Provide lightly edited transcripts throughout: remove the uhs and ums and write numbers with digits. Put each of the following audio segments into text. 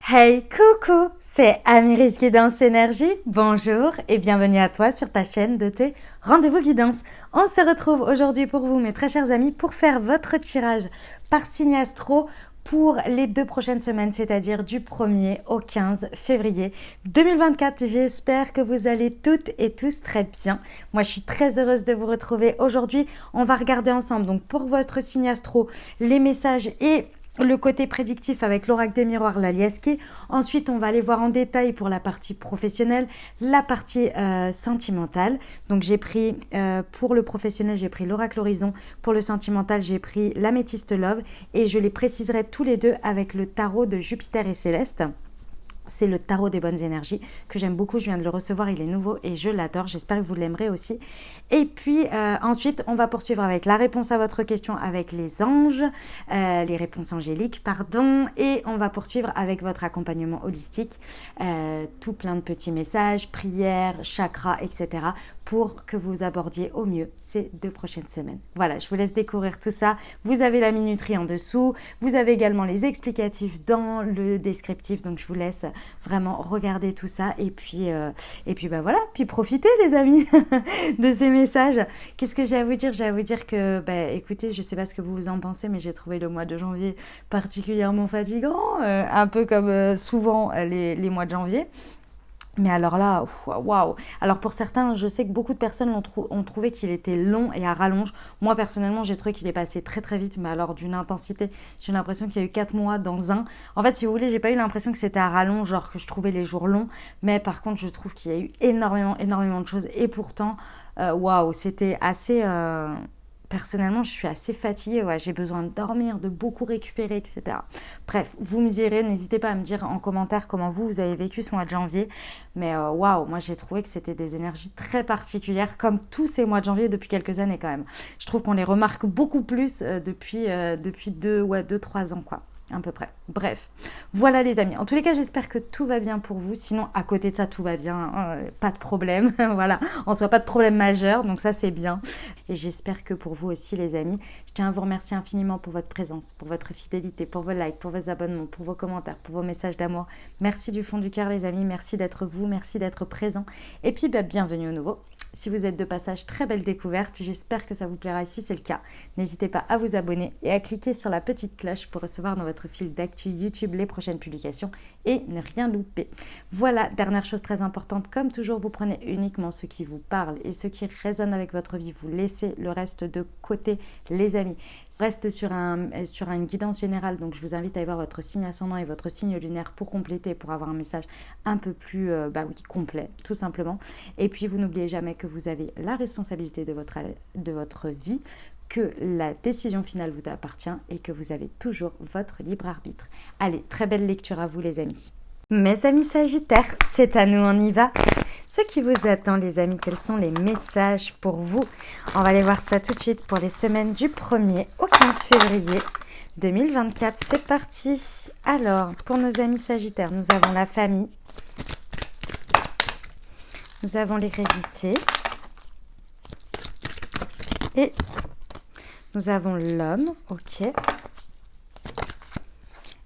Hey, coucou, c'est Amiris Guidance Énergie. Bonjour et bienvenue à toi sur ta chaîne de tes rendez-vous guidance. On se retrouve aujourd'hui pour vous, mes très chers amis, pour faire votre tirage par signe astro pour les 2 prochaines semaines, c'est-à-dire du 1er au 15 février 2024. J'espère que vous allez toutes et tous très bien. Moi, je suis très heureuse de vous retrouver aujourd'hui. On va regarder ensemble, donc pour votre signe astro, les messages et le côté prédictif avec l'oracle des miroirs, la Lieski. Ensuite, on va aller voir en détail pour la partie professionnelle, la partie sentimentale. Donc, j'ai pris, pour le professionnel, j'ai pris l'oracle horizon. Pour le sentimental, j'ai pris l'améthyste love. Et je les préciserai tous les deux avec le tarot de Jupiter et Céleste. C'est le tarot des bonnes énergies que j'aime beaucoup. Je viens de le recevoir, il est nouveau et je l'adore. J'espère que vous l'aimerez aussi. Et puis ensuite, on va poursuivre avec la réponse à votre question avec les anges, les réponses angéliques, pardon. Et on va poursuivre avec votre accompagnement holistique, tout plein de petits messages, prières, chakras, etc. pour que vous abordiez au mieux ces 2 prochaines semaines. Voilà, je vous laisse découvrir tout ça. Vous avez la minuterie en dessous. Vous avez également les explicatifs dans le descriptif. Donc, je vous laisse vraiment regarder tout ça. Et puis bah voilà. Puis profitez, les amis, de ces messages. Qu'est-ce que j'ai à vous dire? J'ai à vous dire que, bah, écoutez, je ne sais pas ce que vous en pensez, mais j'ai trouvé le mois de janvier particulièrement fatigant. Un peu comme souvent les mois de janvier. Mais alors là, waouh! Alors pour certains, je sais que beaucoup de personnes ont trouvé qu'il était long et à rallonge. Moi personnellement, j'ai trouvé qu'il est passé très très vite, mais alors d'une intensité. J'ai eu l'impression qu'il y a eu 4 mois dans un. En fait, si vous voulez, j'ai pas eu l'impression que c'était à rallonge, genre que je trouvais les jours longs. Mais par contre, je trouve qu'il y a eu énormément de choses. Et pourtant, waouh, c'était assez... Personnellement, je suis assez fatiguée, ouais, j'ai besoin de dormir, de beaucoup récupérer, etc. Bref, vous me direz, n'hésitez pas à me dire en commentaire comment vous avez vécu ce mois de janvier. Mais waouh, moi j'ai trouvé que c'était des énergies très particulières, comme tous ces mois de janvier depuis quelques années quand même. Je trouve qu'on les remarque beaucoup plus depuis 2-3 ans, quoi. À peu près. Bref, voilà les amis. En tous les cas, j'espère que tout va bien pour vous. Sinon, à côté de ça, tout va bien. Pas de problème. Voilà, en soi, pas de problème majeur. Donc ça, c'est bien. Et j'espère que pour vous aussi, les amis, je tiens à vous remercier infiniment pour votre présence, pour votre fidélité, pour vos likes, pour vos abonnements, pour vos commentaires, pour vos messages d'amour. Merci du fond du cœur, les amis. Merci d'être vous. Merci d'être présent. Et puis, bah, bienvenue au nouveau. Si vous êtes de passage, très belle découverte. J'espère que ça vous plaira. Si c'est le cas, n'hésitez pas à vous abonner et à cliquer sur la petite cloche pour recevoir dans votre fil d'actu YouTube les prochaines publications et ne rien louper. Voilà, dernière chose très importante, comme toujours, vous prenez uniquement ce qui vous parle et ce qui résonne avec votre vie. Vous laissez le reste de côté, les amis. Reste sur une guidance générale, donc je vous invite à aller voir votre signe ascendant et votre signe lunaire pour compléter, pour avoir un message un peu plus complet, tout simplement. Et puis, vous n'oubliez jamais que vous avez la responsabilité de votre vie, que la décision finale vous appartient et que vous avez toujours votre libre arbitre. Allez, très belle lecture à vous, les amis. Mes amis Sagittaires, c'est à nous, on y va. Ce qui vous attend, les amis, quels sont les messages pour vous? On va aller voir ça tout de suite pour les semaines du 1er au 15 février 2024. C'est parti. Alors, pour nos amis Sagittaires, nous avons la famille. Nous avons l'hérédité. Et nous avons l'homme, ok.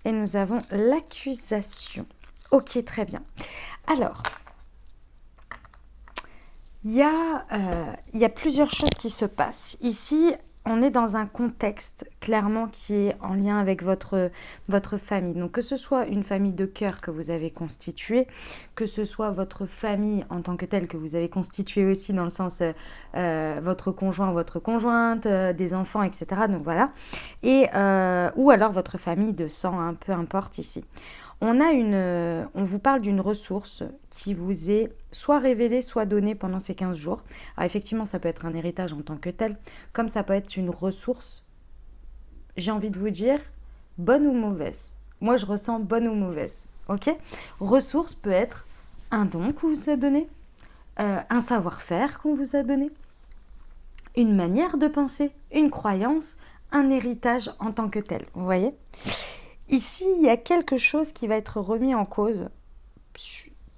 Et nous avons l'accusation. Ok, très bien. Alors, il y a plusieurs choses qui se passent. Ici, on est dans un contexte clairement qui est en lien avec votre famille. Donc que ce soit une famille de cœur que vous avez constituée, que ce soit votre famille en tant que telle que vous avez constituée aussi dans le sens votre conjoint, votre conjointe, des enfants, etc. Donc voilà. Et, ou alors votre famille de sang, hein, peu importe ici. On vous parle d'une ressource qui vous est soit révélée, soit donnée pendant ces 15 jours. Alors effectivement, ça peut être un héritage en tant que tel, comme ça peut être une ressource, j'ai envie de vous dire, bonne ou mauvaise. Moi, je ressens bonne ou mauvaise, ok? Ressource peut être un don qu'on vous a donné, un savoir-faire qu'on vous a donné, une manière de penser, une croyance, un héritage en tant que tel, vous voyez? Ici, il y a quelque chose qui va être remis en cause,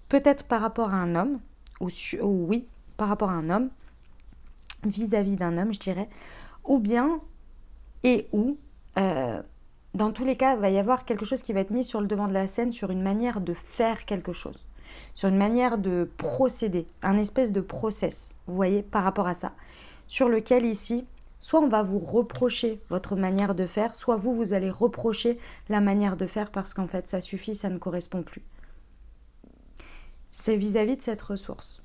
peut-être par rapport à un homme, ou oui, par rapport à un homme, vis-à-vis d'un homme, je dirais, ou bien, et ou, dans tous les cas, il va y avoir quelque chose qui va être mis sur le devant de la scène sur une manière de faire quelque chose, sur une manière de procéder, un espèce de process, vous voyez, par rapport à ça, sur lequel ici, soit on va vous reprocher votre manière de faire, soit vous, vous allez reprocher la manière de faire parce qu'en fait, ça suffit, ça ne correspond plus. C'est vis-à-vis de cette ressource.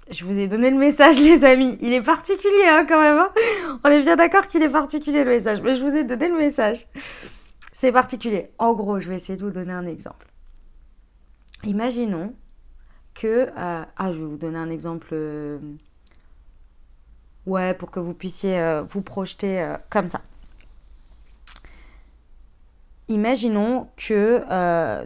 Je vous ai donné le message, les amis. Il est particulier, hein, quand même. Hein. On est bien d'accord qu'il est particulier, le message. Mais je vous ai donné le message. C'est particulier. En gros, je vais essayer de vous donner un exemple. Imaginons que... je vais vous donner un exemple... ouais, pour que vous puissiez vous projeter comme ça. Imaginons que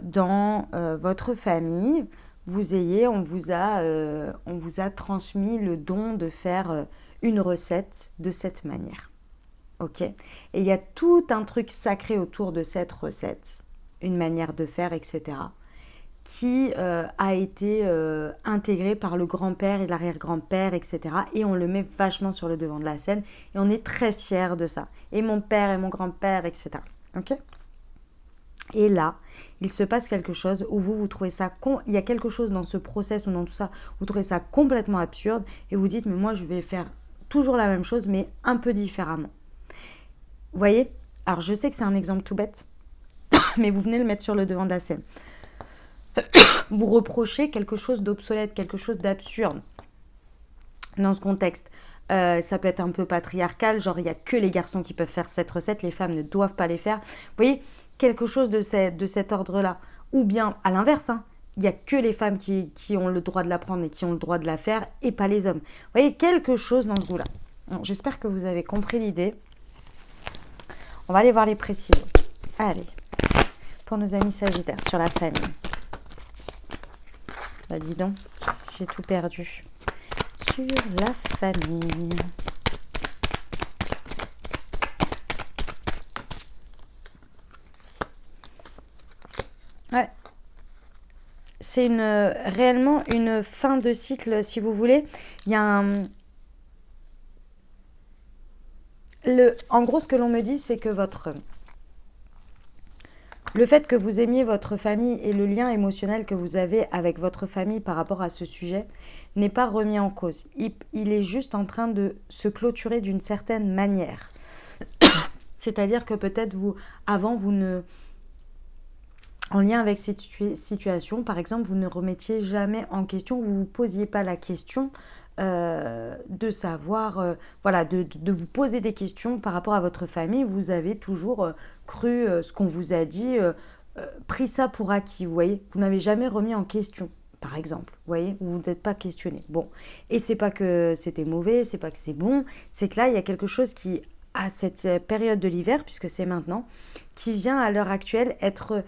dans votre famille... on vous a transmis le don de faire une recette de cette manière. Ok ? Et il y a tout un truc sacré autour de cette recette, une manière de faire, etc., qui a été intégré par le grand-père et l'arrière-grand-père, etc. Et on le met vachement sur le devant de la scène et on est très fiers de ça. Et mon père et mon grand-père, etc. Ok ? Et là, il se passe quelque chose où vous trouvez ça... il y a quelque chose dans ce process ou dans tout ça, vous trouvez ça complètement absurde et vous dites, mais moi, je vais faire toujours la même chose, mais un peu différemment. Vous voyez ? Alors, je sais que c'est un exemple tout bête, mais vous venez le mettre sur le devant de la scène. Vous reprochez quelque chose d'obsolète, quelque chose d'absurde dans ce contexte. Ça peut être un peu patriarcal, genre il n'y a que les garçons qui peuvent faire cette recette, les femmes ne doivent pas les faire. Vous voyez ? Quelque chose de cet ordre-là. Ou bien, à l'inverse, hein, il n'y a que les femmes qui ont le droit de l'apprendre et qui ont le droit de la faire, et pas les hommes. Vous voyez, quelque chose dans ce goût-là. Bon, j'espère que vous avez compris l'idée. On va aller voir les précisions. Allez, pour nos amis sagittaires, sur la famille. Bah dis donc, j'ai tout perdu. Sur la famille... Ouais, c'est réellement une fin de cycle, si vous voulez. Il y a en gros, ce que l'on me dit, c'est que le fait que vous aimiez votre famille et le lien émotionnel que vous avez avec votre famille par rapport à ce sujet n'est pas remis en cause. Il est juste en train de se clôturer d'une certaine manière. C'est-à-dire que peut-être avant, en lien avec cette situation, par exemple, vous ne remettiez jamais en question, vous ne vous posiez pas la question de savoir, de vous poser des questions par rapport à votre famille. Vous avez toujours cru ce qu'on vous a dit, pris ça pour acquis, vous voyez. Vous n'avez jamais remis en question, par exemple, vous voyez, vous n'êtes pas questionné. Bon, et c'est pas que c'était mauvais, c'est pas que c'est bon, c'est que là, il y a quelque chose qui, à cette période de l'hiver, puisque c'est maintenant, qui vient à l'heure actuelle être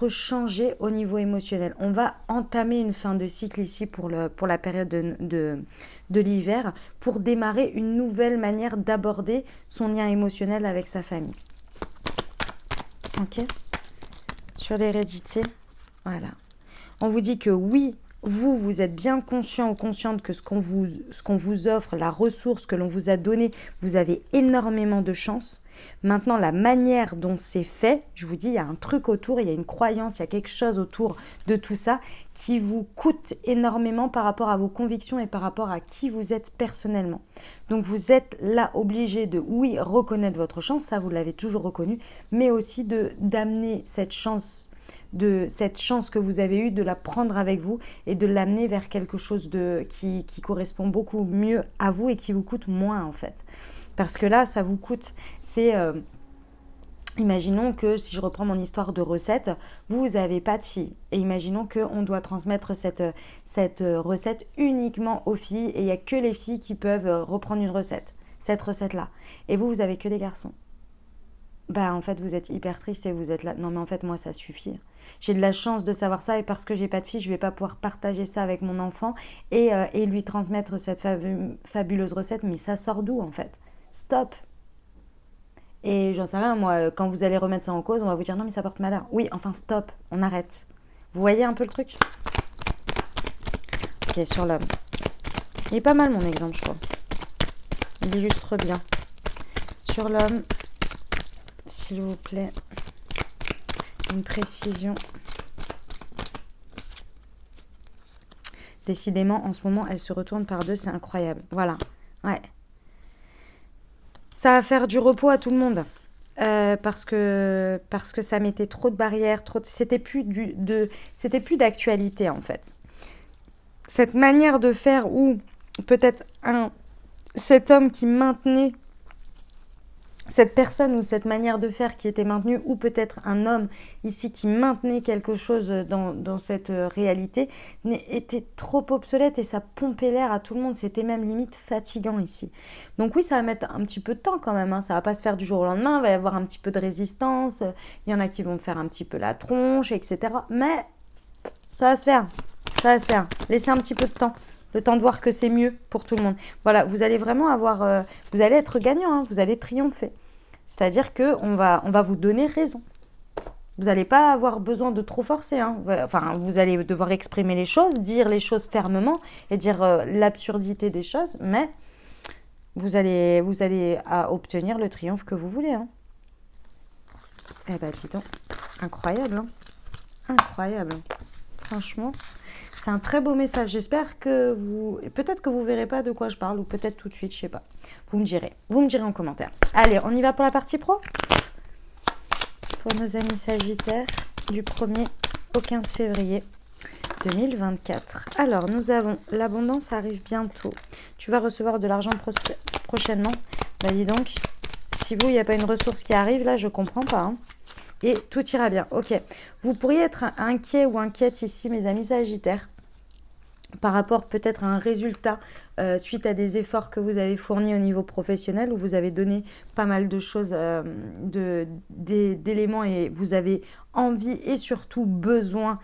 changé au niveau émotionnel. On va entamer une fin de cycle ici pour la période de l'hiver, pour démarrer une nouvelle manière d'aborder son lien émotionnel avec sa famille. Ok ? Sur l'hérédité, voilà. On vous dit que oui, vous êtes bien conscient ou consciente que ce qu'on vous offre, la ressource que l'on vous a donnée, vous avez énormément de chance. Maintenant, la manière dont c'est fait, je vous dis, il y a un truc autour, il y a une croyance, il y a quelque chose autour de tout ça qui vous coûte énormément par rapport à vos convictions et par rapport à qui vous êtes personnellement. Donc, vous êtes là obligé de, oui, reconnaître votre chance, ça vous l'avez toujours reconnu, mais aussi d'amener cette chance que vous avez eue, de la prendre avec vous et de l'amener vers quelque chose qui correspond beaucoup mieux à vous et qui vous coûte moins en fait. Parce que là, ça vous coûte, imaginons que si je reprends mon histoire de recette, vous n'avez pas de filles. Et imaginons qu'on doit transmettre cette recette uniquement aux filles et il n'y a que les filles qui peuvent reprendre une recette, cette recette-là. Et vous avez que des garçons. Bah en fait vous êtes hyper triste et vous êtes là, non mais en fait moi ça suffit. J'ai de la chance de savoir ça et parce que j'ai pas de fille, je vais pas pouvoir partager ça avec mon enfant et lui transmettre cette fabuleuse recette, mais ça sort d'où en fait? Stop. Et j'en sais rien moi, quand vous allez remettre ça en cause, on va vous dire non mais ça porte malheur. Oui, enfin stop, on arrête. Vous voyez un peu le truc? Ok, sur l'homme. Il est pas mal mon exemple je crois. Il illustre bien. Sur l'homme... s'il vous plaît, une précision. Décidément, en ce moment, elle se retourne par deux, c'est incroyable. Voilà, ouais. Ça va faire du repos à tout le monde. Parce que ça mettait trop de barrières, c'était plus d'actualité en fait. Cette manière de faire où peut-être cet homme qui maintenait cette personne ou cette manière de faire qui était maintenue, ou peut-être un homme ici qui maintenait quelque chose dans cette réalité, était trop obsolète et ça pompait l'air à tout le monde. C'était même limite fatigant ici. Donc oui, ça va mettre un petit peu de temps quand même. Ça va pas se faire du jour au lendemain. Il va y avoir un petit peu de résistance. Il y en a qui vont faire un petit peu la tronche, etc. Mais ça va se faire. Ça va se faire. Laissez un petit peu de temps. Le temps de voir que c'est mieux pour tout le monde. Voilà, vous allez vraiment avoir... vous allez être gagnant, vous allez triompher. C'est-à-dire qu'on va vous donner raison. Vous n'allez pas avoir besoin de trop forcer. Enfin, vous allez devoir exprimer les choses, dire les choses fermement et dire l'absurdité des choses, mais vous allez obtenir le triomphe que vous voulez. Eh ben, dis donc, incroyable. Incroyable. Franchement, c'est un très beau message. J'espère que peut-être que vous verrez pas de quoi je parle, ou peut-être tout de suite, je sais pas. Vous me direz en commentaire. Allez, on y va pour la partie pro. Pour nos amis Sagittaires, du 1er au 15 février 2024. Alors, nous avons l'abondance arrive bientôt. Tu vas recevoir de l'argent prochainement. Bah dis donc, si vous, il n'y a pas une ressource qui arrive, là, je comprends pas. Et tout ira bien. Ok. Vous pourriez être inquiet ou inquiète ici, mes amis Sagittaires, par rapport peut-être à un résultat suite à des efforts que vous avez fournis au niveau professionnel, où vous avez donné pas mal de choses, d'éléments, et vous avez envie et surtout besoin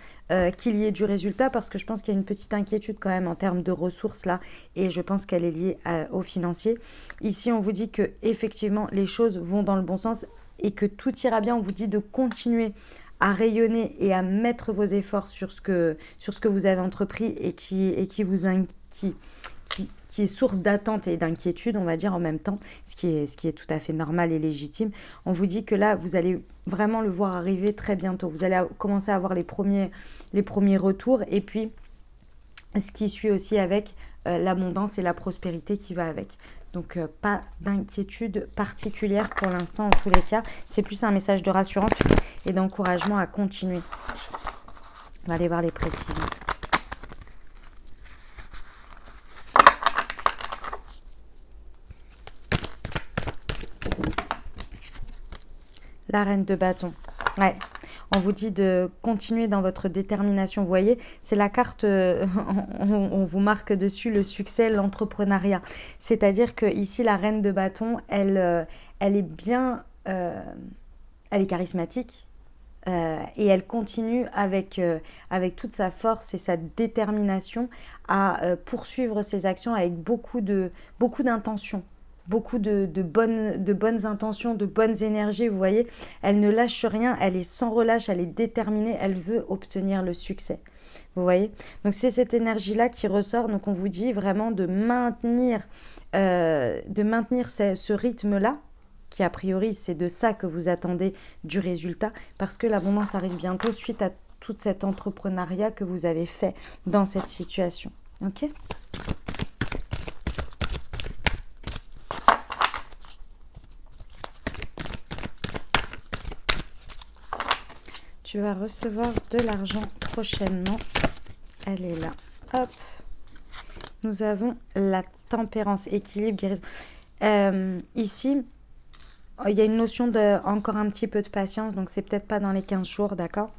qu'il y ait du résultat, parce que je pense qu'il y a une petite inquiétude quand même en termes de ressources là, et je pense qu'elle est liée au financier. Ici, on vous dit que effectivement les choses vont dans le bon sens et que tout ira bien. On vous dit de continuer à rayonner et à mettre vos efforts sur ce que vous avez entrepris et qui est source d'attente et d'inquiétude, on va dire en même temps, ce qui est tout à fait normal et légitime. On vous dit que là, vous allez vraiment le voir arriver très bientôt. Vous allez commencer à avoir les premiers retours, et puis ce qui suit aussi avec l'abondance et la prospérité qui va avec. Donc, pas d'inquiétude particulière pour l'instant, en tous les cas. C'est plus un message de rassurance et d'encouragement à continuer. On va aller voir les précisions. La reine de bâton. Ouais. On vous dit de continuer dans votre détermination. Vous voyez, c'est la carte, on vous marque dessus le succès, l'entrepreneuriat. C'est-à-dire que ici, la reine de bâton, elle est bien, elle est charismatique. Et elle continue avec toute sa force et sa détermination à poursuivre ses actions avec beaucoup d'intentions. Beaucoup de bonnes intentions, de bonnes énergies, vous voyez. Elle ne lâche rien, elle est sans relâche, elle est déterminée, elle veut obtenir le succès. Vous voyez. Donc c'est cette énergie-là qui ressort. Donc on vous dit vraiment de maintenir ce rythme-là, qui a priori c'est de ça que vous attendez du résultat, parce que l'abondance arrive bientôt suite à tout cet entrepreneuriat que vous avez fait dans cette situation. Ok ? Tu vas recevoir de l'argent prochainement. Elle est là. Hop. Nous avons la tempérance, équilibre, guérison. Ici, il y a une notion de encore un petit peu de patience. Donc, c'est peut-être pas dans les 15 jours, d'accord ?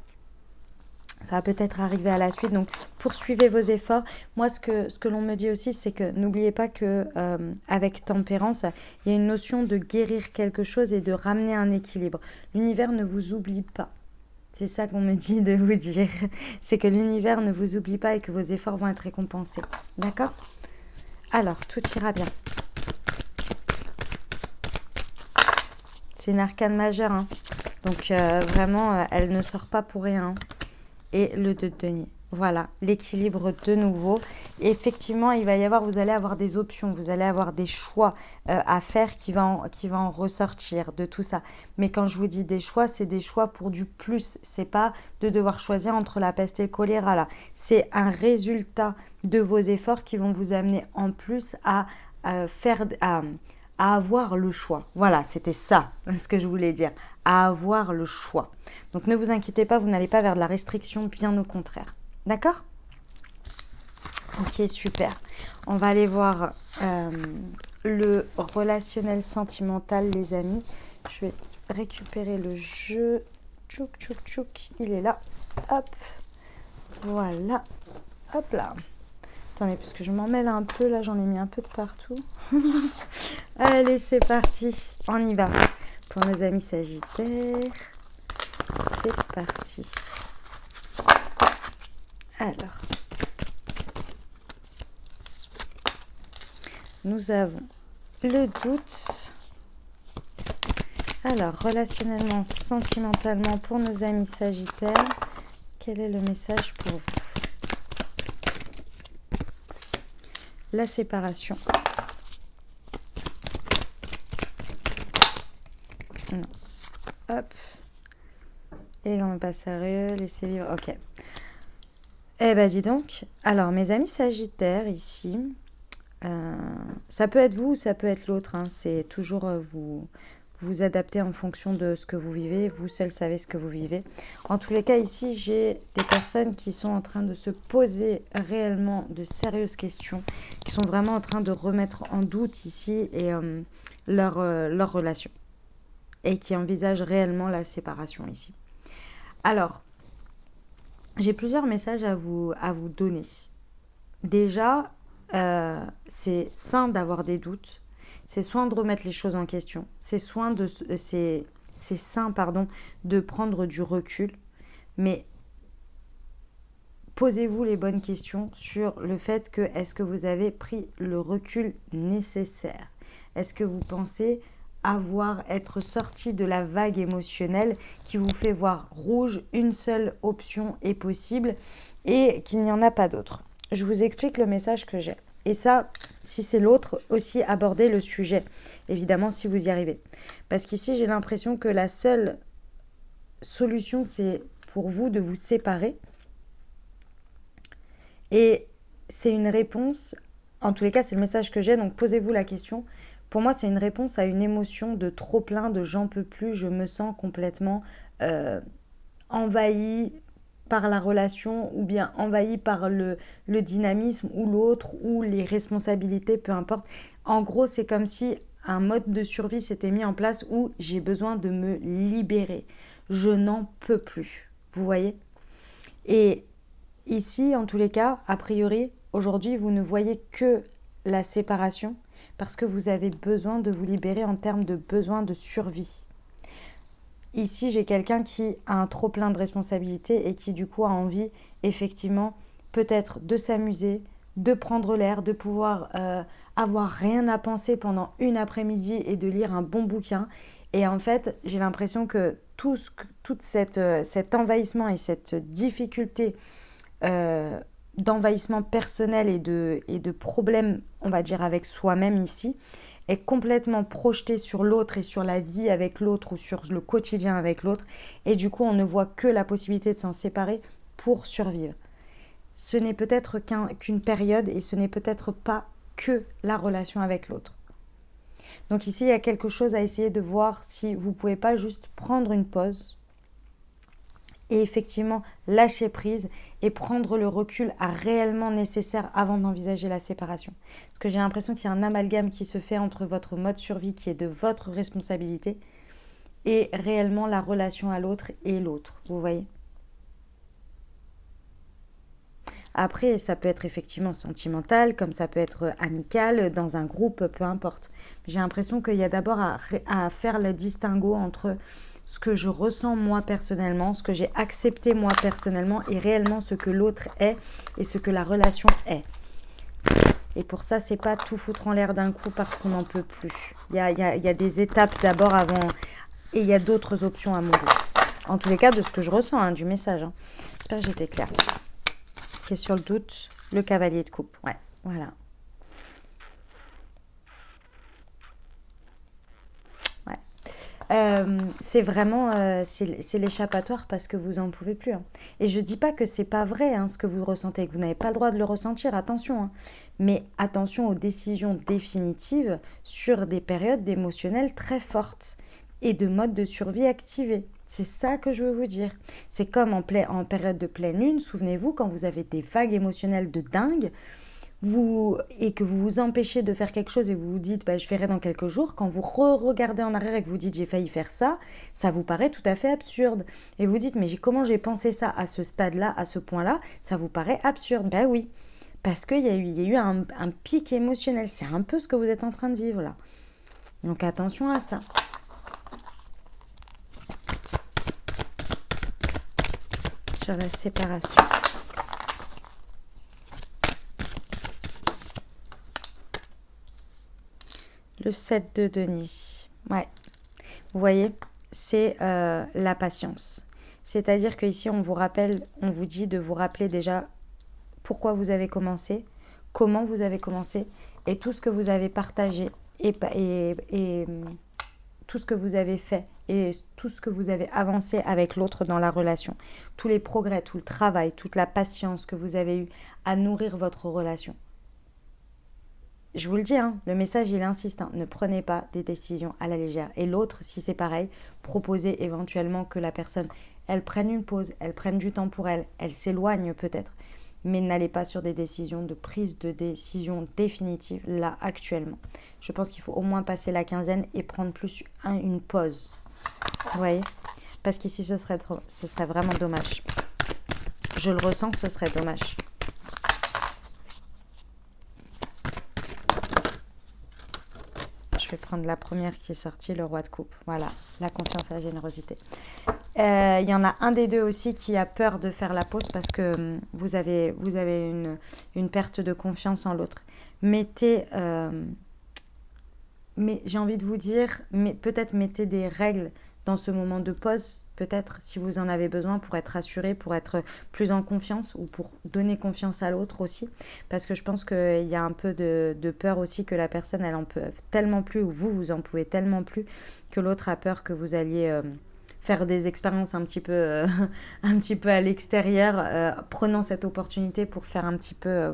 Ça va peut-être arriver à la suite. Donc, poursuivez vos efforts. Moi, ce que l'on me dit aussi, c'est que n'oubliez pas que avec tempérance, il y a une notion de guérir quelque chose et de ramener un équilibre. L'univers ne vous oublie pas. C'est ça qu'on me dit de vous dire. C'est que l'univers ne vous oublie pas et que vos efforts vont être récompensés. D'accord ? Alors, tout ira bien. C'est une arcane majeure. Donc, vraiment, elle ne sort pas pour rien. Et le 2 de denier. Voilà, l'équilibre de nouveau. Et effectivement, il va y avoir, vous allez avoir des options, vous allez avoir des choix à faire qui va en ressortir de tout ça. Mais quand je vous dis des choix, c'est des choix pour du plus. C'est pas de devoir choisir entre la peste et le choléra là. C'est un résultat de vos efforts qui vont vous amener en plus à avoir le choix. Voilà, c'était ça ce que je voulais dire. À avoir le choix. Donc ne vous inquiétez pas, vous n'allez pas vers de la restriction, bien au contraire. D'accord? Ok, super. On va aller voir le relationnel sentimental, les amis. Je vais récupérer le jeu. Tchouk, tchouk, tchouk. Il est là. Hop. Voilà. Hop là. Attendez, parce que je m'en mêle un peu. Là, j'en ai mis un peu de partout. Allez, c'est parti. On y va. Pour nos amis Sagittaires. C'est parti. Alors, nous avons le doute. Alors, relationnellement, sentimentalement, pour nos amis Sagittaires, quel est le message pour vous? La séparation. Non. Hop. Et on pas sérieux, laissez vivre. Ok. Eh ben dis donc. Alors, mes amis Sagittaires, ici, ça peut être vous ou ça peut être l'autre. Hein. C'est toujours vous adapter en fonction de ce que vous vivez. Vous seul savez ce que vous vivez. En tous les cas, ici, j'ai des personnes qui sont en train de se poser réellement de sérieuses questions, qui sont vraiment en train de remettre en doute ici et leur relation. Et qui envisagent réellement la séparation ici. Alors, j'ai plusieurs messages à vous donner. Déjà, c'est sain d'avoir des doutes. C'est soin de remettre les choses en question. C'est sain de prendre du recul. Mais posez-vous les bonnes questions sur le fait que est-ce que vous avez pris le recul nécessaire? Est-ce que vous pensez être sorti de la vague émotionnelle qui vous fait voir rouge, une seule option est possible et qu'il n'y en a pas d'autre? Je vous explique le message que j'ai. Et ça, si c'est l'autre, aussi aborder le sujet, évidemment, si vous y arrivez. Parce qu'ici, j'ai l'impression que la seule solution, c'est pour vous de vous séparer. Et c'est une réponse, en tous les cas, c'est le message que j'ai, donc posez-vous la question. Pour moi, c'est une réponse à une émotion de trop plein, de j'en peux plus, je me sens complètement envahie par la relation ou bien envahie par le dynamisme ou l'autre ou les responsabilités, peu importe. En gros, c'est comme si un mode de survie s'était mis en place où j'ai besoin de me libérer. Je n'en peux plus. Vous voyez? Et ici, en tous les cas, a priori, aujourd'hui, vous ne voyez que la séparation parce que vous avez besoin de vous libérer en termes de besoin de survie. Ici, j'ai quelqu'un qui a un trop plein de responsabilités et qui du coup a envie effectivement peut-être de s'amuser, de prendre l'air, de pouvoir avoir rien à penser pendant une après-midi et de lire un bon bouquin. Et en fait, j'ai l'impression que tout cet envahissement et cette difficulté d'envahissement personnel et de problèmes, on va dire, avec soi-même ici, est complètement projeté sur l'autre et sur la vie avec l'autre ou sur le quotidien avec l'autre. Et du coup, on ne voit que la possibilité de s'en séparer pour survivre. Ce n'est peut-être qu'une période et ce n'est peut-être pas que la relation avec l'autre. Donc ici, il y a quelque chose à essayer de voir si vous ne pouvez pas juste prendre une pause et effectivement lâcher prise et prendre le recul réellement nécessaire avant d'envisager la séparation. Parce que j'ai l'impression qu'il y a un amalgame qui se fait entre votre mode survie qui est de votre responsabilité et réellement la relation à l'autre et l'autre, vous voyez. Après, ça peut être effectivement sentimental, comme ça peut être amical, dans un groupe, peu importe. J'ai l'impression qu'il y a d'abord à faire le distinguo entre ce que je ressens moi personnellement, ce que j'ai accepté moi personnellement et réellement ce que l'autre est et ce que la relation est. Et pour ça, c'est pas tout foutre en l'air d'un coup parce qu'on n'en peut plus. Il y a des étapes d'abord avant et il y a d'autres options à mon goût. En tous les cas, de ce que je ressens, du message. J'espère que j'étais claire. qui est sur le doute, le cavalier de coupe. Ouais, voilà. C'est vraiment c'est l'échappatoire parce que vous en pouvez plus, hein. Et je dis pas que c'est pas vrai, hein, ce que vous ressentez, que vous n'avez pas le droit de le ressentir, attention, hein. Mais attention aux décisions définitives sur des périodes d'émotionnel très fortes et de mode de survie activés. C'est ça que je veux vous dire. C'est comme en période de pleine lune, souvenez-vous, quand vous avez des vagues émotionnelles de dingue, et que vous vous empêchez de faire quelque chose et vous vous dites bah, je verrai dans quelques jours, quand vous regardez en arrière et que vous dites j'ai failli faire ça, ça vous paraît tout à fait absurde. Et vous dites mais comment j'ai pensé ça à ce stade-là, à ce point-là, ça vous paraît absurde. Ben oui, parce qu'il y a eu un pic émotionnel. C'est un peu ce que vous êtes en train de vivre là. Donc attention à ça. Sur la séparation. Le 7 de Denis. Ouais. Vous voyez, c'est la patience. C'est-à-dire qu'ici, on vous rappelle, on vous dit de vous rappeler déjà pourquoi vous avez commencé, comment vous avez commencé et tout ce que vous avez partagé et tout ce que vous avez fait et tout ce que vous avez avancé avec l'autre dans la relation. Tous les progrès, tout le travail, toute la patience que vous avez eu à nourrir votre relation. Je vous le dis, hein, le message il insiste, hein, ne prenez pas des décisions à la légère. Et l'autre, si c'est pareil, proposez éventuellement que la personne, elle prenne une pause, elle prenne du temps pour elle, elle s'éloigne peut-être. Mais n'allez pas sur des décisions de prise de décision définitive, là, actuellement. Je pense qu'il faut au moins passer la quinzaine et prendre plus une pause. Vous voyez ? Parce qu'ici, ce serait vraiment dommage. Je le ressens que ce serait dommage. Je vais prendre la première qui est sortie, le roi de coupe. Voilà, la confiance et la générosité. Il y en a un des deux aussi qui a peur de faire la pause parce que vous avez une perte de confiance en l'autre. Mais j'ai envie de vous dire, peut-être mettez des règles dans ce moment de pause, peut-être si vous en avez besoin pour être rassuré, pour être plus en confiance ou pour donner confiance à l'autre aussi. Parce que je pense qu'il y a un peu de peur aussi que la personne, elle en peut tellement plus ou vous en pouvez tellement plus que l'autre a peur que vous alliez faire des expériences un petit peu à l'extérieur, prenant cette opportunité pour faire un petit peu,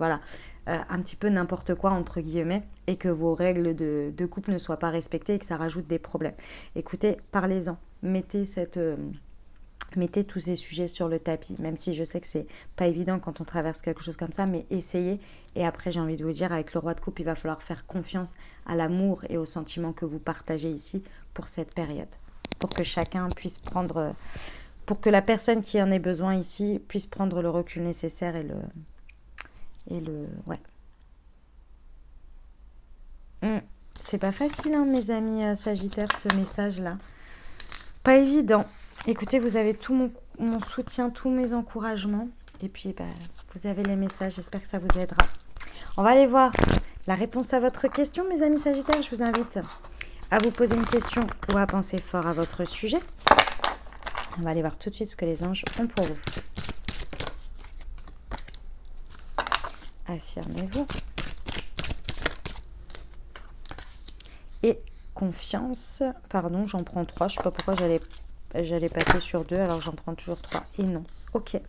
un petit peu n'importe quoi entre guillemets et que vos règles de couple ne soient pas respectées et que ça rajoute des problèmes. Écoutez, parlez-en, mettez tous ces sujets sur le tapis, même si je sais que c'est pas évident quand on traverse quelque chose comme ça, mais essayez. Et après, j'ai envie de vous dire, avec le roi de coupe, il va falloir faire confiance à l'amour et aux sentiments que vous partagez ici pour cette période, pour que chacun puisse prendre, pour que la personne qui en ait besoin ici puisse prendre le recul nécessaire ouais. C'est pas facile, hein, mes amis Sagittaires, ce message-là. Pas évident. Écoutez, vous avez tout mon soutien, tous mes encouragements. Et puis, vous avez les messages. J'espère que ça vous aidera. On va aller voir la réponse à votre question, mes amis Sagittaires. Je vous invite à vous poser une question ou à penser fort à votre sujet. On va aller voir tout de suite ce que les anges ont pour vous. Affirmez-vous. Et confiance. Pardon, j'en prends 3. Je ne sais pas pourquoi j'allais passer sur 2. Alors, j'en prends toujours 3. Et non. Ok.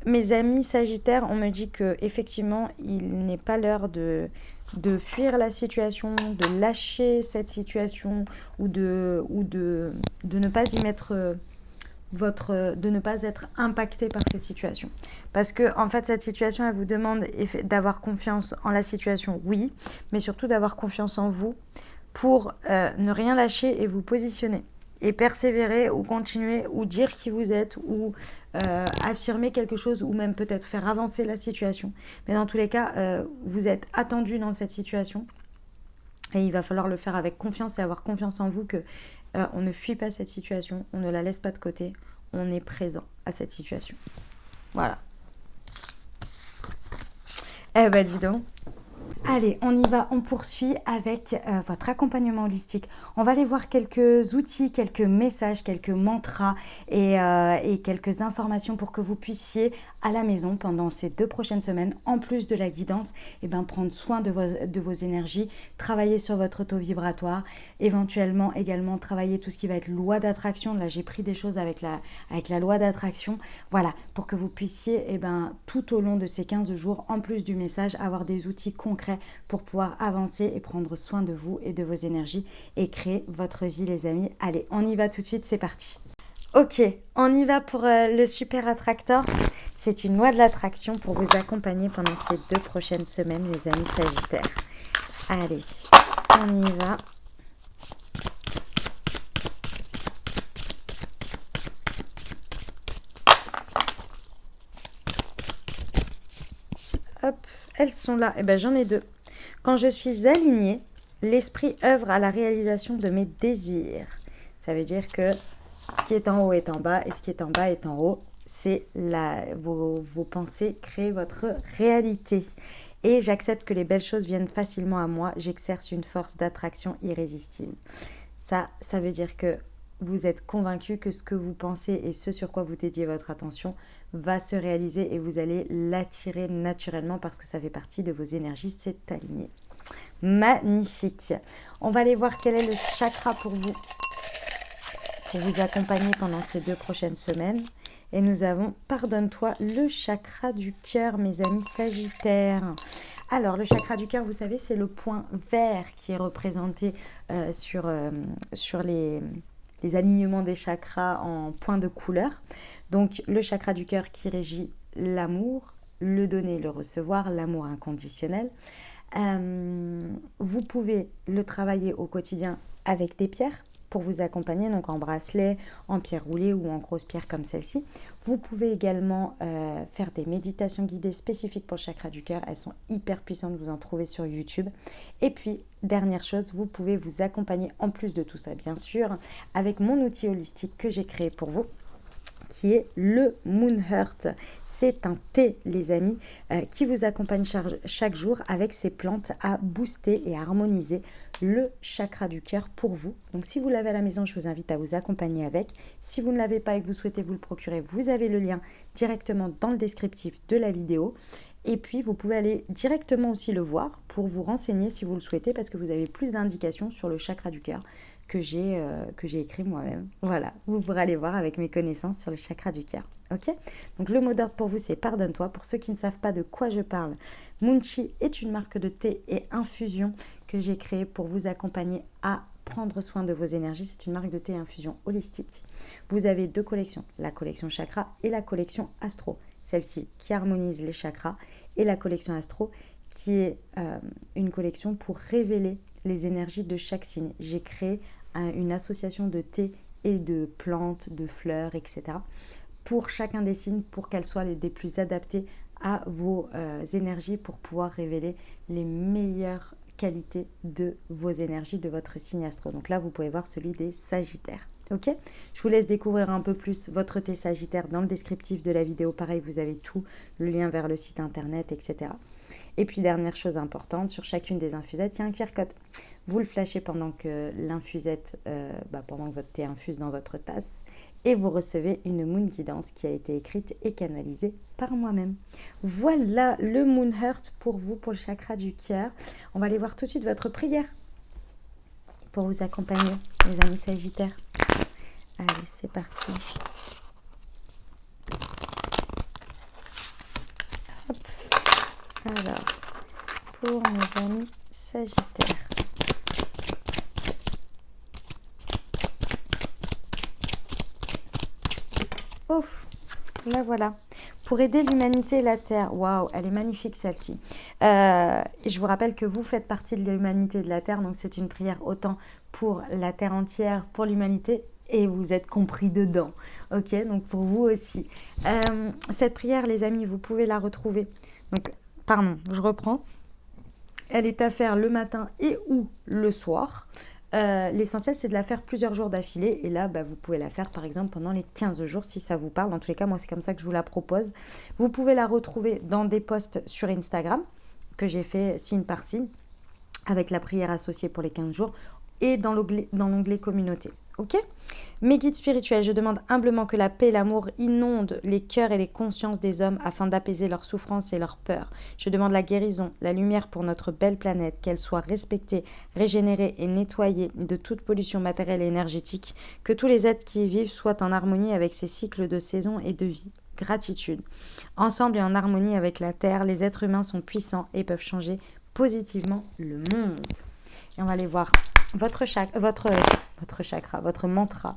Mes amis Sagittaires, on me dit que effectivement, il n'est pas l'heure de fuir la situation, de lâcher cette situation ou de ne pas y mettre... de ne pas être impacté par cette situation. Parce que, en fait, cette situation, elle vous demande d'avoir confiance en la situation, oui, mais surtout d'avoir confiance en vous pour ne rien lâcher et vous positionner. Et persévérer ou continuer ou dire qui vous êtes ou affirmer quelque chose ou même peut-être faire avancer la situation. Mais dans tous les cas, vous êtes attendu dans cette situation et il va falloir le faire avec confiance et avoir confiance en vous que on ne fuit pas cette situation, on ne la laisse pas de côté, on est présent à cette situation. Voilà. Eh ben dis donc, Allez, on y va, on poursuit avec votre accompagnement holistique. On va aller voir quelques outils, quelques messages, quelques mantras et quelques informations pour que vous puissiez à la maison pendant ces 2 prochaines semaines, en plus de la guidance, prendre soin de vos énergies, travailler sur votre taux vibratoire, éventuellement également travailler tout ce qui va être loi d'attraction. Là, j'ai pris des choses avec la loi d'attraction. Voilà, pour que vous puissiez tout au long de ces 15 jours, en plus du message, avoir des outils concrets pour pouvoir avancer et prendre soin de vous et de vos énergies et créer votre vie, les amis. Allez, on y va tout de suite, c'est parti. Ok, on y va pour le super attracteur. C'est une loi de l'attraction pour vous accompagner pendant ces 2 prochaines semaines, les amis Sagittaires. Allez, on y va. Hop, elles sont là. J'en ai 2. Quand je suis alignée, l'esprit œuvre à la réalisation de mes désirs. Ça veut dire que ce qui est en haut est en bas et ce qui est en bas est en haut. C'est vos pensées créent votre réalité. Et j'accepte que les belles choses viennent facilement à moi. J'exerce une force d'attraction irrésistible. Ça veut dire que vous êtes convaincu que ce que vous pensez et ce sur quoi vous dédiez votre attention va se réaliser et vous allez l'attirer naturellement parce que ça fait partie de vos énergies, c'est aligné. Magnifique. On va aller voir quel est le chakra pour vous accompagner pendant ces 2 prochaines semaines. Et nous avons, pardonne-toi, le chakra du cœur, mes amis Sagittaires. Alors, le chakra du cœur, vous savez, c'est le point vert qui est représenté sur les alignements des chakras en points de couleur. Donc, le chakra du cœur qui régit l'amour, le donner, le recevoir, l'amour inconditionnel. Vous pouvez le travailler au quotidien avec des pierres pour vous accompagner, donc en bracelet, en pierre roulée ou en grosse pierre comme celle-ci. Vous pouvez également faire des méditations guidées spécifiques pour le chakra du cœur. Elles sont hyper puissantes, vous en trouvez sur YouTube. Et puis, dernière chose, vous pouvez vous accompagner en plus de tout ça, bien sûr, avec mon outil holistique que j'ai créé pour vous, qui est le Moon Heart. C'est un thé, les amis, qui vous accompagne chaque jour avec ces plantes à booster et à harmoniser le chakra du cœur pour vous. Donc, si vous l'avez à la maison, je vous invite à vous accompagner avec. Si vous ne l'avez pas et que vous souhaitez vous le procurer, vous avez le lien directement dans le descriptif de la vidéo. Et puis, vous pouvez aller directement aussi le voir pour vous renseigner si vous le souhaitez parce que vous avez plus d'indications sur le chakra du cœur que j'ai écrit moi-même. Voilà, vous pourrez aller voir avec mes connaissances sur le chakra du cœur. Ok ? Donc, le mot d'ordre pour vous, c'est pardonne-toi. Pour ceux qui ne savent pas de quoi je parle, Moonchi est une marque de thé et infusion que j'ai créée pour vous accompagner à prendre soin de vos énergies. C'est une marque de thé et infusion holistique. Vous avez 2 collections, la collection chakra et la collection astro. Celle-ci qui harmonise les chakras et la collection astro qui est une collection pour révéler les énergies de chaque signe. J'ai créé une association de thé et de plantes, de fleurs, etc. pour chacun des signes pour qu'elles soient les plus adaptées à vos énergies pour pouvoir révéler les meilleures qualités de vos énergies de votre signe astro. Donc là, vous pouvez voir celui des Sagittaires. Ok ? Je vous laisse découvrir un peu plus votre thé Sagittaire dans le descriptif de la vidéo. Pareil, vous avez tout, le lien vers le site internet, etc. Et puis, dernière chose importante, sur chacune des infusettes, il y a un QR code. Vous le flashez pendant que l'infusette, pendant que votre thé infuse dans votre tasse et vous recevez une Moon Guidance qui a été écrite et canalisée par moi-même. Voilà le Moon Heart pour vous, pour le chakra du cœur. On va aller voir tout de suite votre prière pour vous accompagner, les amis Sagittaires. Allez, c'est parti. Hop. Alors, pour mes amis Sagittaires. Ouf, là voilà. Pour aider l'humanité et la Terre. Waouh, elle est magnifique celle-ci. Et je vous rappelle que vous faites partie de l'humanité et de la Terre, donc c'est une prière autant pour la Terre entière, pour l'humanité, et vous êtes compris dedans. Ok, donc pour vous aussi. Cette prière, les amis, vous pouvez la retrouver. Donc, pardon, je reprends. Elle est à faire le matin et ou le soir. L'essentiel, c'est de la faire plusieurs jours d'affilée. Et là, vous pouvez la faire, par exemple, pendant les 15 jours, si ça vous parle. Dans tous les cas, moi, c'est comme ça que je vous la propose. Vous pouvez la retrouver dans des posts sur Instagram que j'ai fait signe par signe, avec la prière associée pour les 15 jours et dans l'onglet communauté. Ok ? Mes guides spirituels, je demande humblement que la paix et l'amour inondent les cœurs et les consciences des hommes afin d'apaiser leurs souffrances et leurs peurs. Je demande la guérison, la lumière pour notre belle planète, qu'elle soit respectée, régénérée et nettoyée de toute pollution matérielle et énergétique, que tous les êtres qui y vivent soient en harmonie avec ces cycles de saison et de vie. Gratitude. Ensemble et en harmonie avec la Terre, les êtres humains sont puissants et peuvent changer positivement le monde. Et on va aller voir votre chakra, votre mantra.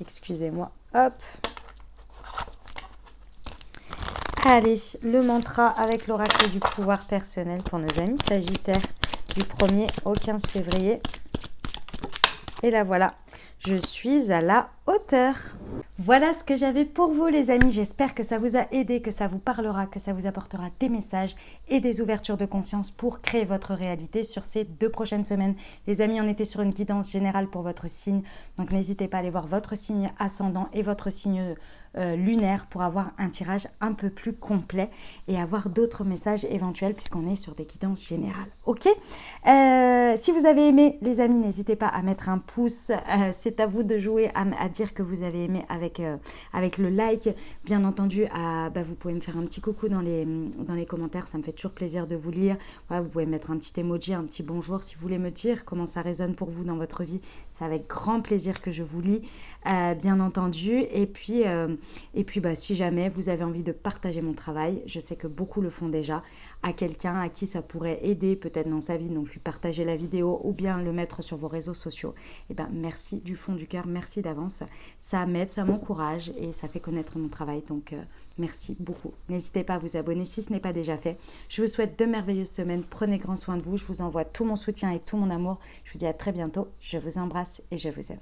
Excusez-moi. Hop. Allez, le mantra avec l'oracle du pouvoir personnel pour nos amis Sagittaires du 1er au 15 février. Et là voilà, je suis à la hauteur. Voilà ce que j'avais pour vous les amis, j'espère que ça vous a aidé, que ça vous parlera, que ça vous apportera des messages et des ouvertures de conscience pour créer votre réalité sur ces 2 prochaines semaines. Les amis, on était sur une guidance générale pour votre signe, donc n'hésitez pas à aller voir votre signe ascendant et votre signe lunaire pour avoir un tirage un peu plus complet et avoir d'autres messages éventuels puisqu'on est sur des guidances générales. Ok, si vous avez aimé les amis, n'hésitez pas à mettre un pouce, c'est à vous de jouer à dire que vous avez aimé avec le like. Bien entendu, vous pouvez me faire un petit coucou dans les commentaires, ça me fait toujours plaisir de vous lire. Voilà, vous pouvez mettre un petit emoji, un petit bonjour si vous voulez me dire comment ça résonne pour vous dans votre vie. C'est avec grand plaisir que je vous lis, bien entendu. Et puis si jamais vous avez envie de partager mon travail, je sais que beaucoup le font déjà, à quelqu'un à qui ça pourrait aider peut-être dans sa vie, donc lui partager la vidéo ou bien le mettre sur vos réseaux sociaux. Et merci du fond du cœur, merci d'avance. Ça m'aide, ça m'encourage et ça fait connaître mon travail, donc merci beaucoup. N'hésitez pas à vous abonner si ce n'est pas déjà fait. Je vous souhaite de merveilleuses semaines, prenez grand soin de vous, je vous envoie tout mon soutien et tout mon amour. Je vous dis à très bientôt, je vous embrasse et je vous aime.